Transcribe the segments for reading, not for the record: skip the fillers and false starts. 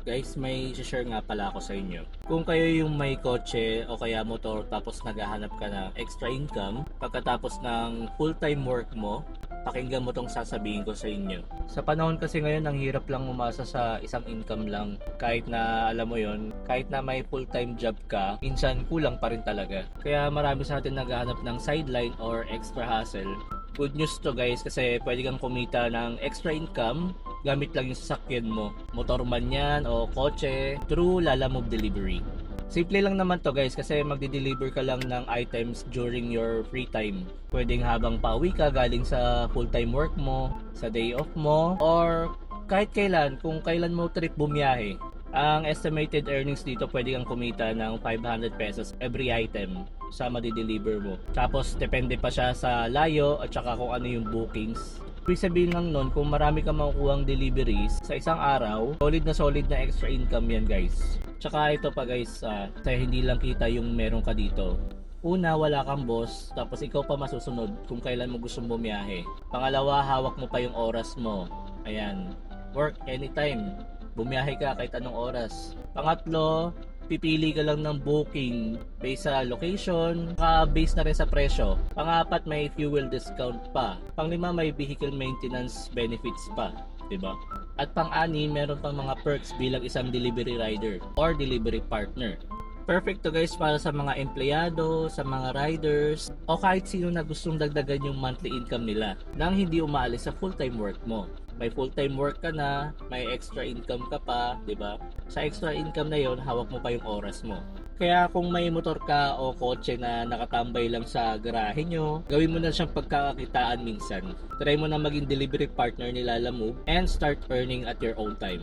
Guys, may share nga pala ako sa inyo. Kung kayo yung may kotse o kaya motor tapos naghahanap ka ng extra income pagkatapos ng full-time work mo, pakinggan mo tong sasabihin ko sa inyo. Sa panahon kasi ngayon, ang hirap lang umasa sa isang income lang. Kahit na alam mo yon, kahit na may full-time job ka, minsan kulang pa rin talaga. Kaya marami sa atin naghahanap ng sideline or extra hustle. Good news to guys kasi pwede kang kumita ng extra income gamit lang yung sasakyan mo. Motor man yan o kotse through Lalamove Delivery. Simple lang naman to guys kasi magdi-deliver ka lang ng items during your free time. Pwedeng habang pauwi ka galing sa full-time work mo, sa day off mo, or kahit kailan, kung kailan mo trip bumiyahe. Ang estimated earnings dito pwede kang kumita ng 500 pesos every item sa madi-deliver mo. Tapos depende pa siya sa layo at saka kung ano yung bookings. Ibig sabihin lang nun, kung marami ka makukuhang deliveries sa isang araw, solid na extra income yan guys. Tsaka ito pa guys, hindi lang kita yung meron ka dito. Una, wala kang boss, tapos ikaw pa masusunod kung kailan mo gustong bumiyahe. Pangalawa, hawak mo pa yung oras mo. Ayan, work anytime. Bumiyahe ka kahit anong oras. Pangatlo, pipili ka lang ng booking based sa location, based na rin sa presyo. Pangapat, may fuel discount pa. Panglima, may vehicle maintenance benefits pa, 'di ba? At pang-ani, meron pang mga perks bilang isang delivery rider or delivery partner. Perfect to guys para sa mga empleyado, sa mga riders, o kahit sino na gustong dagdagan yung monthly income nila nang hindi umaalis sa full-time work mo. May full-time work ka na, may extra income ka pa, 'di ba? Sa extra income na 'yon, hawak mo pa yung oras mo. Kaya kung may motor ka o kotse na nakatambay lang sa garahe nyo, gawin mo na siyang pagkakakitaan minsan. Try mo na maging delivery partner ni Lalamove and start earning at your own time.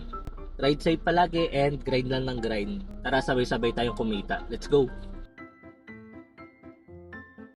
Ride safe palagi and grind lang ng grind. Tara, sabay-sabay tayong kumita. Let's go!